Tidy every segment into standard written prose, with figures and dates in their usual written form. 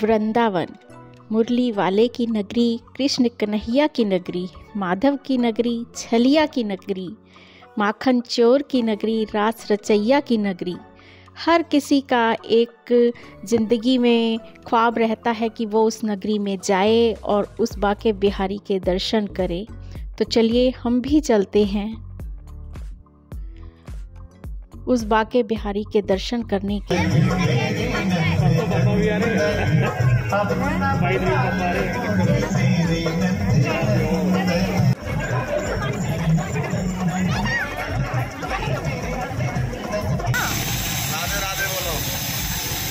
वृंदावन, मुरली वाले की नगरी, कृष्ण कन्हैया की नगरी, माधव की नगरी, छलिया की नगरी, माखन चोर की नगरी, रास रचैया की नगरी। हर किसी का एक ज़िंदगी में ख्वाब रहता है कि वो उस नगरी में जाए और उस बाके बिहारी के दर्शन करे। तो चलिए हम भी चलते हैं उस बाके बिहारी के दर्शन करने के लिए।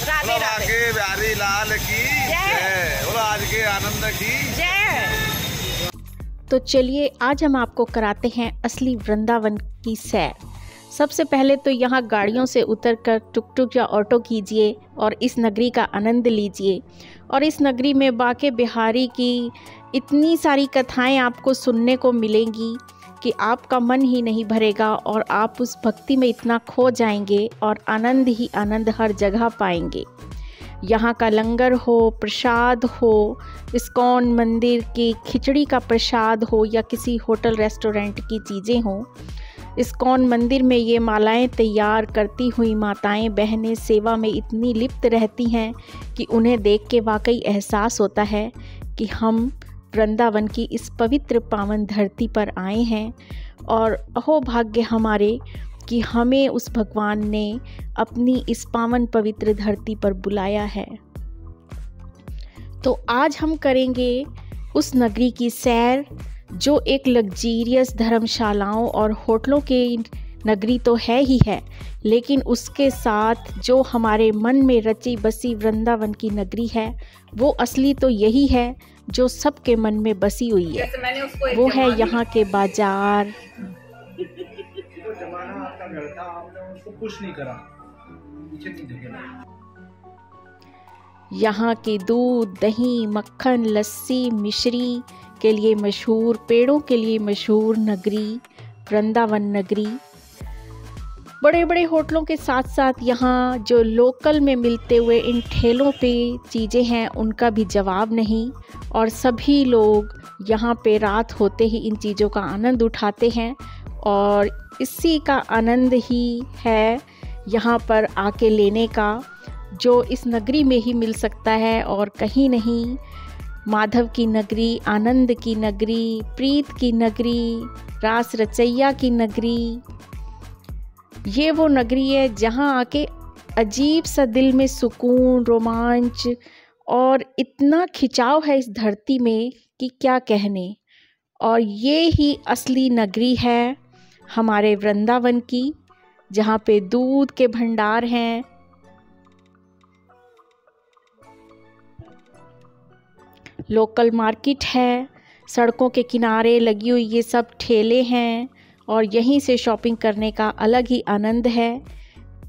राधे राधे बिहारी लाल की जय, बोलो आज के आनंद की जय। तो चलिए आज हम आपको कराते हैं असली वृंदावन की सैर। सबसे पहले तो यहाँ गाड़ियों से उतरकर टुक टुक या ऑटो कीजिए और इस नगरी का आनंद लीजिए। और इस नगरी में बाके बिहारी की इतनी सारी कथाएं आपको सुनने को मिलेंगी कि आपका मन ही नहीं भरेगा और आप उस भक्ति में इतना खो जाएंगे और आनंद ही आनंद हर जगह पाएंगे। यहाँ का लंगर हो, प्रसाद हो, इस्कॉन मंदिर की खिचड़ी का प्रसाद हो या किसी होटल रेस्टोरेंट की चीज़ें हों, इस्कॉन मंदिर में ये मालाएं तैयार करती हुई माताएं बहनें सेवा में इतनी लिप्त रहती हैं कि उन्हें देख के वाकई एहसास होता है कि हम वृंदावन की इस पवित्र पावन धरती पर आए हैं और अहो भाग्य हमारे कि हमें उस भगवान ने अपनी इस पावन पवित्र धरती पर बुलाया है। तो आज हम करेंगे उस नगरी की सैर जो एक लग्जीरियस धर्मशालाओं और होटलों की नगरी तो है ही है, लेकिन उसके साथ जो हमारे मन में रची बसी वृंदावन की नगरी है वो असली तो यही है जो सबके मन में बसी हुई है। वो है यहाँ के बाजार। यहाँ के दूध, दही, मक्खन, लस्सी, मिश्री के लिए मशहूर, पेड़ों के लिए मशहूर नगरी वृंदावन नगरी। बड़े बड़े होटलों के साथ साथ यहाँ जो लोकल में मिलते हुए इन ठेलों पे चीज़ें हैं उनका भी जवाब नहीं, और सभी लोग यहाँ पे रात होते ही इन चीज़ों का आनंद उठाते हैं और इसी का आनंद ही है यहाँ पर आके लेने का, जो इस नगरी में ही मिल सकता है और कहीं नहीं। माधव की नगरी, आनंद की नगरी, प्रीत की नगरी, रास रचैया की नगरी, ये वो नगरी है जहाँ आके अजीब सा दिल में सुकून, रोमांच और इतना खिंचाव है इस धरती में कि क्या कहने। और ये ही असली नगरी है हमारे वृंदावन की, जहाँ पे दूध के भंडार हैं, लोकल मार्केट है, सड़कों के किनारे लगी हुई ये सब ठेले हैं और यहीं से शॉपिंग करने का अलग ही आनंद है।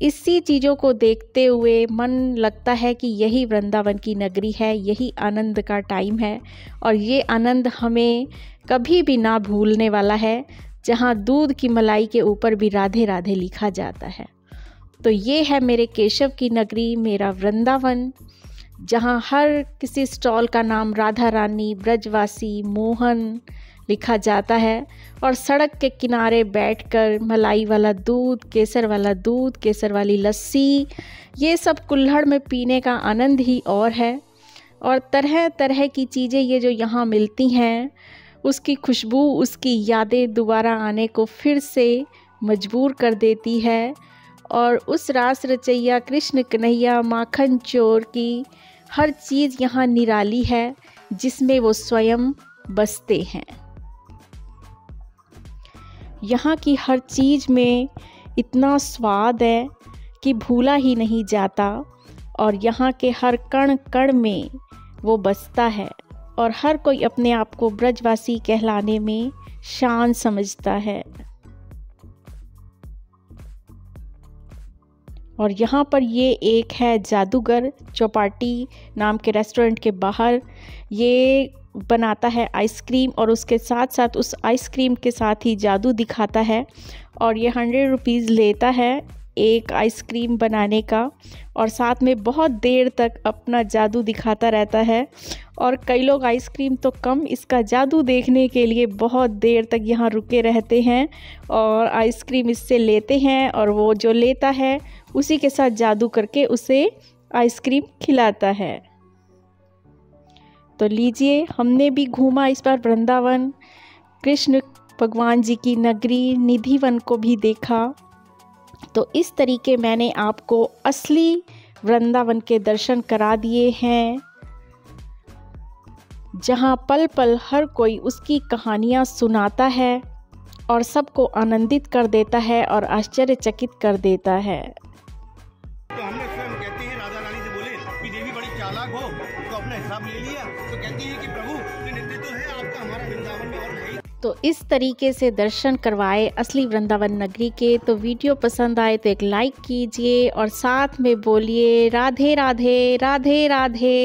इसी चीज़ों को देखते हुए मन लगता है कि यही वृंदावन की नगरी है, यही आनंद का टाइम है और ये आनंद हमें कभी भी ना भूलने वाला है, जहाँ दूध की मलाई के ऊपर भी राधे राधे लिखा जाता है। तो ये है मेरे केशव की नगरी, मेरा वृंदावन, जहाँ हर किसी स्टॉल का नाम राधा रानी, ब्रजवासी, मोहन लिखा जाता है और सड़क के किनारे बैठकर मलाई वाला दूध, केसर वाला दूध, केसर वाली लस्सी, ये सब कुल्हड़ में पीने का आनंद ही और है। और तरह तरह की चीज़ें ये जो यहाँ मिलती हैं, उसकी खुशबू, उसकी यादें दोबारा आने को फिर से मजबूर कर देती है। और उस रास रचैया कृष्ण कन्हैया माखन चोर की हर चीज़ यहाँ निराली है जिसमें वो स्वयं बसते हैं। यहाँ की हर चीज़ में इतना स्वाद है कि भूला ही नहीं जाता और यहाँ के हर कण कण में वो बसता है और हर कोई अपने आप को ब्रजवासी कहलाने में शान समझता है। और यहाँ पर ये एक है जादूगर चौपाटी नाम के रेस्टोरेंट के बाहर, ये बनाता है आइसक्रीम और उसके साथ साथ उस आइसक्रीम के साथ ही जादू दिखाता है और ये 100 रुपीज़ लेता है एक आइसक्रीम बनाने का, और साथ में बहुत देर तक अपना जादू दिखाता रहता है। और कई लोग आइसक्रीम तो कम, इसका जादू देखने के लिए बहुत देर तक यहाँ रुके रहते हैं और आइसक्रीम इससे लेते हैं, और वो जो लेता है उसी के साथ जादू करके उसे आइसक्रीम खिलाता है। तो लीजिए, हमने भी घूमा इस बार वृंदावन, कृष्ण भगवान जी की नगरी निधिवन को भी देखा। तो इस तरीके मैंने आपको असली वृंदावन के दर्शन करा दिए हैं, जहाँ पल पल हर कोई उसकी कहानियाँ सुनाता है और सबको आनंदित कर देता है और आश्चर्यचकित कर देता है। तो हमने स्वयं कहते हैं, राधा रानी से बोले कि देवी बड़ी चालाक हो तो अपना हिसाब ले लिया, तो कहती है कि प्रभु ये नेतृत्व है आपका हमारा वृंदावन में और नहीं। तो इस तरीके से दर्शन करवाए असली वृंदावन नगरी के। तो वीडियो पसंद आए तो एक लाइक कीजिए और साथ में बोलिए राधे राधे राधे राधे।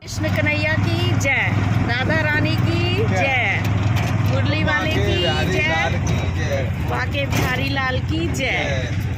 कृष्ण कन्हैया की जय, राधा रानी की जय, मुरली वाले की जय, बाके बिहारी लाल की जय।